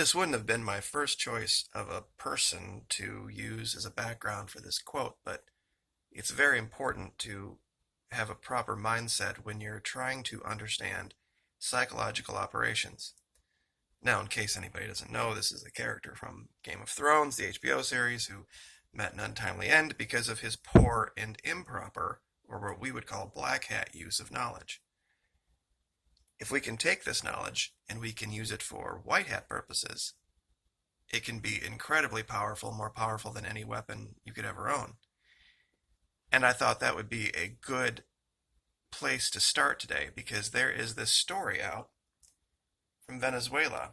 This wouldn't have been my first choice of a person to use as a background for this quote, but it's very important to have a proper mindset when you're trying to understand psychological operations. Now, in case anybody doesn't know, this is a character from Game of Thrones, the HBO series, who met an untimely end because of his poor and improper, or what we would call black hat use of knowledge. If we can take this knowledge and we can use it for white hat purposes, it can be incredibly powerful, more powerful than any weapon you could ever own. And I thought that would be a good place to start today, because there is this story out from Venezuela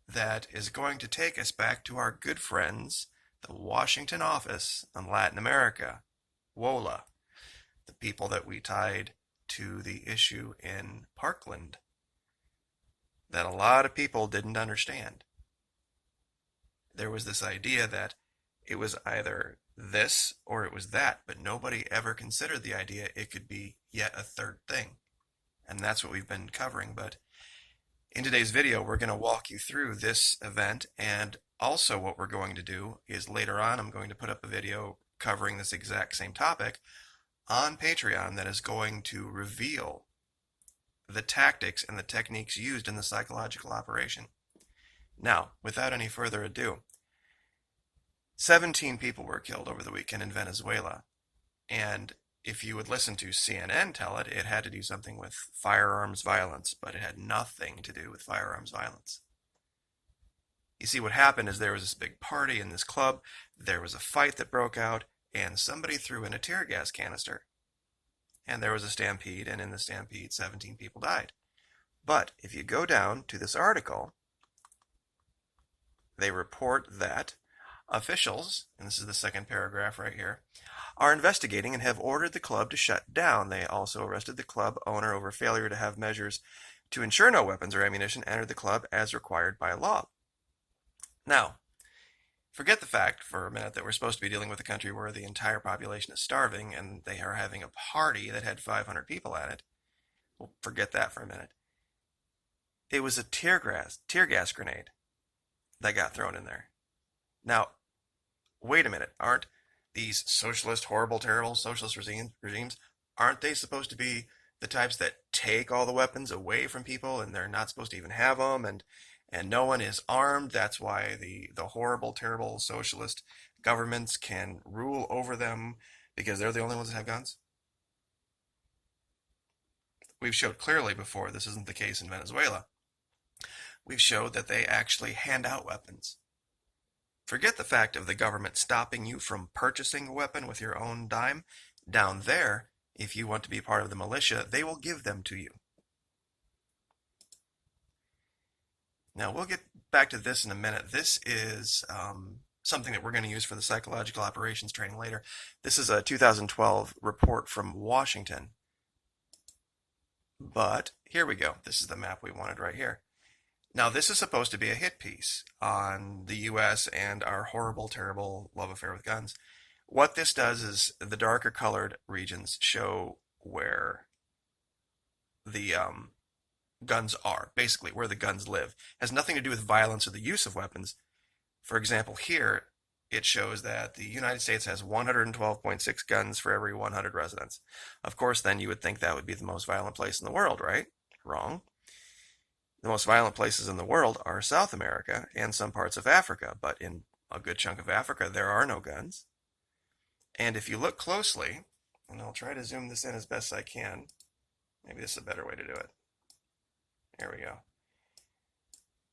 that is going to take us back to our good friends, the Washington office on Latin America, WOLA, the people that we tied to the issue in Parkland that a lot of people didn't understand. There was this idea that it was either this or it was that, but nobody ever considered the idea it could be yet a third thing. And that's what we've been covering. But in today's video, we're going to walk you through this event, and also what we're going to do is later on I'm going to put up a video covering this exact same topic on Patreon that is going to reveal the tactics and the techniques used in the psychological operation. Now, without any further ado, 17 people were killed over the weekend in Venezuela, and if you would listen to CNN tell it, it had to do something with firearms violence, but it had nothing to do with firearms violence. You see, what happened is there was this big party in this club, there was a fight that broke out, and somebody threw in a tear gas canister. And there was a stampede, and in the stampede, 17 people died. But if you go down to this article, they report that officials, and this is the second paragraph right here, are investigating and have ordered the club to shut down. They also arrested the club owner over failure to have measures to ensure no weapons or ammunition entered the club as required by law. Now, forget the fact for a minute that we're supposed to be dealing with a country where the entire population is starving and they are having a party that had 500 people at it. Well, forget that for a minute. It was a tear gas grenade that got thrown in there. Now, wait a minute. Aren't these socialist, horrible, terrible socialist regimes, aren't they supposed to be the types that take all the weapons away from people, and they're not supposed to even have them, and no one is armed? That's why the horrible, terrible socialist governments can rule over them, because they're the only ones that have guns? We've showed clearly before this isn't the case in Venezuela. We've showed that they actually hand out weapons. Forget the fact of the government stopping you from purchasing a weapon with your own dime. Down there, if you want to be part of the militia, they will give them to you. Now, we'll get back to this in a minute. This is something that we're going to use for the psychological operations training later. This is a 2012 report from Washington. But here we go. This is the map we wanted right here. Now, this is supposed to be a hit piece on the U.S. and our horrible, terrible love affair with guns. What this does is the darker colored regions show where the guns are, basically where the guns live. It has nothing to do with violence or the use of weapons. For example, here it shows that the United States has 112.6 guns for every 100 residents. Of course, then you would think that would be the most violent place in the world, right? Wrong. The most violent places in the world are South America and some parts of Africa, but in a good chunk of Africa, there are no guns. And if you look closely, and I'll try to zoom this in as best I can, maybe this is a better way to do it. There we go.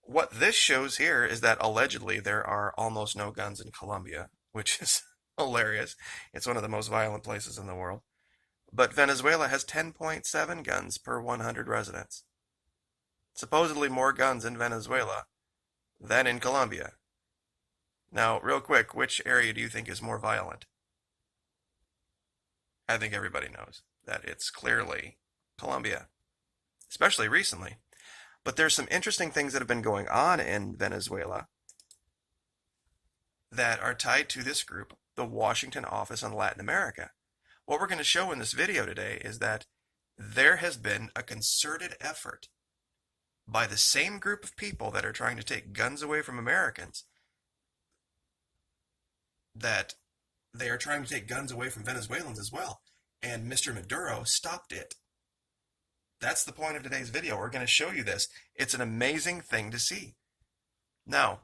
What this shows here is that allegedly there are almost no guns in Colombia, which is hilarious. It's one of the most violent places in the world. But Venezuela has 10.7 guns per 100 residents. Supposedly more guns in Venezuela than in Colombia. Now, real quick, which area do you think is more violent? I think everybody knows that it's clearly Colombia, especially recently. But there's some interesting things that have been going on in Venezuela that are tied to this group, the Washington office on Latin America. What we're going to show in this video today is that there has been a concerted effort by the same group of people that are trying to take guns away from Americans, that they are trying to take guns away from Venezuelans as well. And Mr. Maduro stopped it. That's the point of today's video. We're going to show you this. It's an amazing thing to see. Now,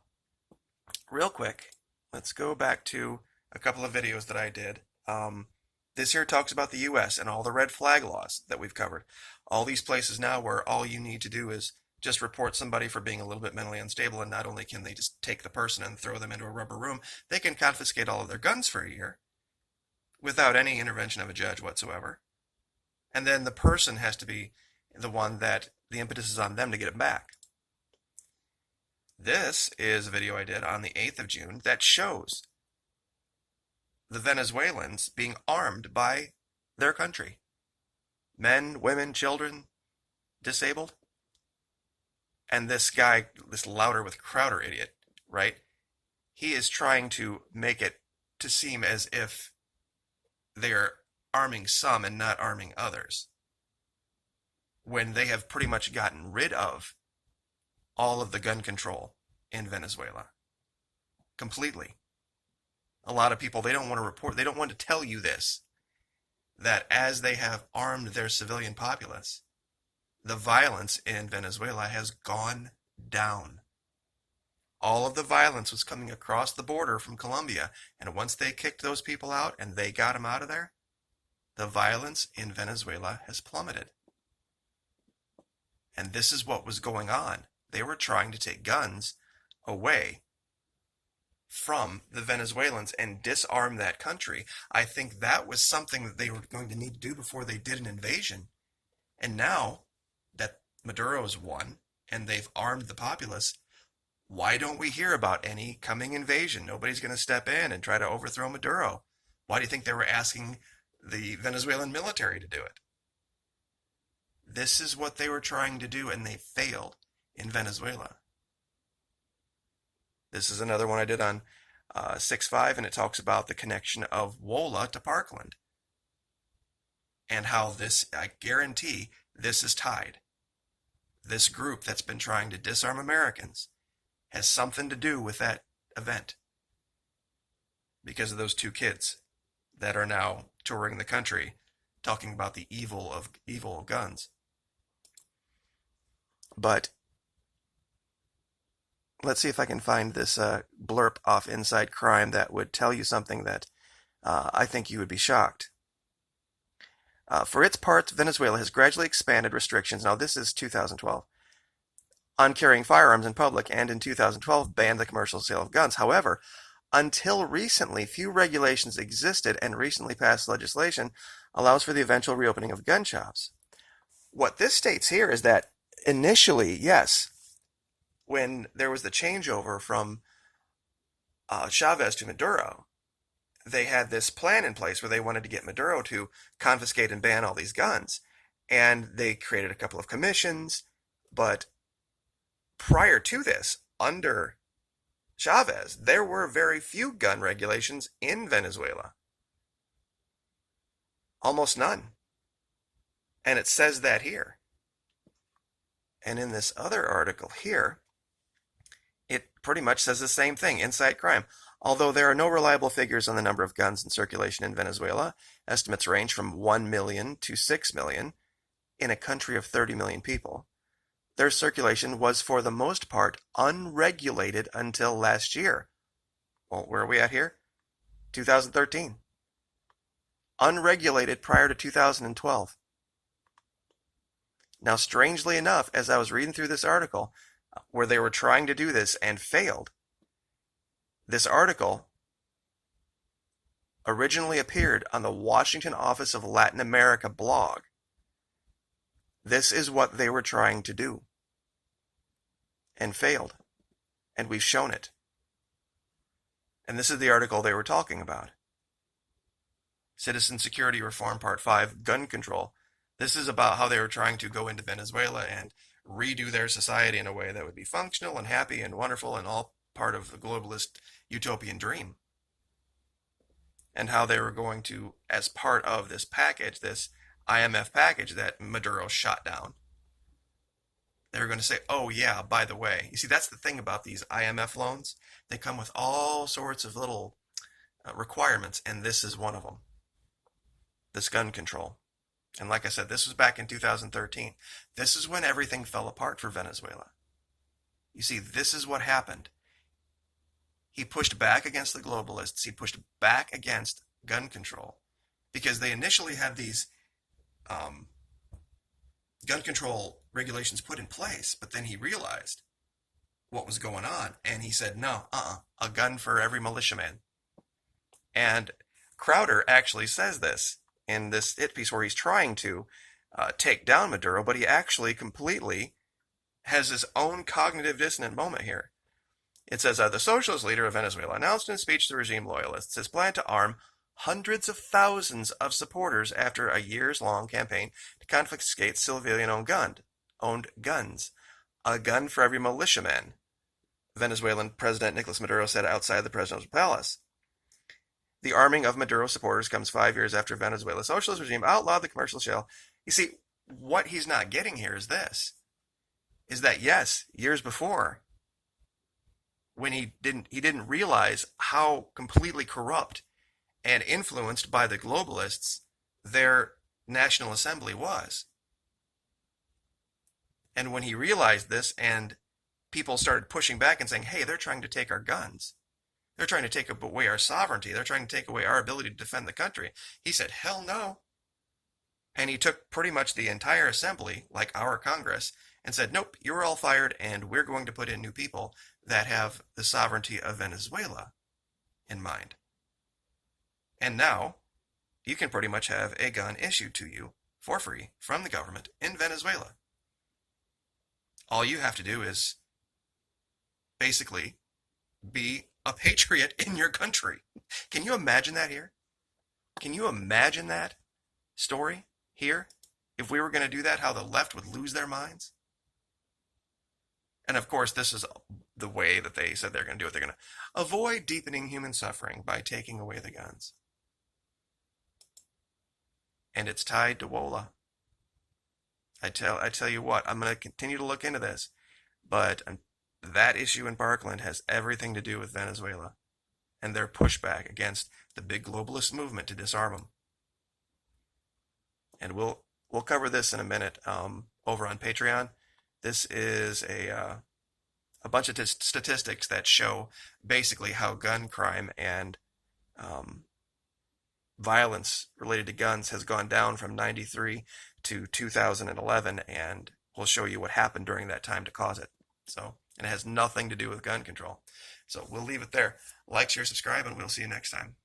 real quick, let's go back to a couple of videos that I did. This here talks about the U.S. and all the red flag laws that we've covered. All these places now where all you need to do is just report somebody for being a little bit mentally unstable, and not only can they just take the person and throw them into a rubber room, they can confiscate all of their guns for a year without any intervention of a judge whatsoever. And then the person has to be the one that the impetus is on them to get it back. This is a video I did on the 8th of June that shows the Venezuelans being armed by their country. Men, women, children, disabled. And this guy, this Louder with Crowder idiot, right? He is trying to make it to seem as if they're arming some and not arming others, when they have pretty much gotten rid of all of the gun control in Venezuela. Completely. A lot of people, they don't want to report, they don't want to tell you this, that as they have armed their civilian populace, the violence in Venezuela has gone down. All of the violence was coming across the border from Colombia, and once they kicked those people out and they got them out of there, the violence in Venezuela has plummeted. And this is what was going on. They were trying to take guns away from the Venezuelans and disarm that country. I think that was something that they were going to need to do before they did an invasion. And now that Maduro's won and they've armed the populace, why don't we hear about any coming invasion? Nobody's going to step in and try to overthrow Maduro. Why do you think they were asking the Venezuelan military to do it? This is what they were trying to do, and they failed in Venezuela. This is another one I did on 6.5, and it talks about the connection of WOLA to Parkland, and how this, I guarantee, this is tied. This group that's been trying to disarm Americans has something to do with that event, because of those two kids that are now touring the country talking about the evil guns. But let's see if I can find this blurb off Inside Crime that would tell you something that I think you would be shocked. For its part, Venezuela has gradually expanded restrictions. Now, this is 2012. On carrying firearms in public, and in 2012 banned the commercial sale of guns. However, until recently, few regulations existed, and recently passed legislation allows for the eventual reopening of gun shops. What this states here is that initially, yes, when there was the changeover from Chavez to Maduro, they had this plan in place where they wanted to get Maduro to confiscate and ban all these guns. And they created a couple of commissions, but prior to this, under Chavez, there were very few gun regulations in Venezuela. Almost none. And it says that here. And in this other article here, it pretty much says the same thing, Inside Crime. Although there are no reliable figures on the number of guns in circulation in Venezuela, estimates range from 1 million to 6 million in a country of 30 million people. Their circulation was for the most part unregulated until last year. Well, where are we at here? 2013. Unregulated prior to 2012. Now, strangely enough, as I was reading through this article, where they were trying to do this and failed, this article originally appeared on the Washington Office of Latin America blog. This is what they were trying to do, and failed, and we've shown it. And this is the article they were talking about. Citizen Security Reform Part 5, Gun Control. This is about how they were trying to go into Venezuela and redo their society in a way that would be functional and happy and wonderful and all part of the globalist utopian dream. And how they were going to, as part of this package, this IMF package that Maduro shot down, They're going to say, oh, yeah, by the way. You see, that's the thing about these IMF loans. They come with all sorts of little requirements, and this is one of them, this gun control. And like I said, this was back in 2013. This is when everything fell apart for Venezuela. You see, this is what happened. He pushed back against the globalists. He pushed back against gun control because they initially had these gun control regulations put in place, but then he realized what was going on, and he said, no, a gun for every militiaman. And Crowder actually says this in this hit piece where he's trying to take down Maduro, but he actually completely has his own cognitive dissonant moment here. It says, the socialist leader of Venezuela announced in a speech to regime loyalists his plan to arm hundreds of thousands of supporters after a years-long campaign to confiscate civilian-owned guns. A gun for every militiaman, Venezuelan President Nicolas Maduro said outside the presidential palace. The arming of Maduro supporters comes 5 years after Venezuela's socialist regime outlawed the commercial shell. You see, what he's not getting here is this, is that yes, years before, when he didn't realize how completely corrupt and influenced by the globalists their National Assembly was. And when he realized this and people started pushing back and saying, hey, they're trying to take our guns. They're trying to take away our sovereignty. They're trying to take away our ability to defend the country. He said, hell no. And he took pretty much the entire assembly, like our Congress, and said, nope, you're all fired, and we're going to put in new people that have the sovereignty of Venezuela in mind. And now, you can pretty much have a gun issued to you for free from the government in Venezuela. All you have to do is basically be a patriot in your country. Can you imagine that here? Can you imagine that story here? If we were going to do that, how the left would lose their minds? And of course, this is the way that they said they're going to do it. They're going to avoid deepening human suffering by taking away the guns. And it's tied to WOLA. I tell you what, I'm going to continue to look into this, but that issue in Parkland has everything to do with Venezuela and their pushback against the big globalist movement to disarm them. And we'll cover this in a minute over on Patreon. This is a bunch of statistics that show basically how gun crime and violence related to guns has gone down from 93 to 2011, and we'll show you what happened during that time to cause it. So, and it has nothing to do with gun control. So we'll leave it there. Like, share, subscribe, and we'll see you next time.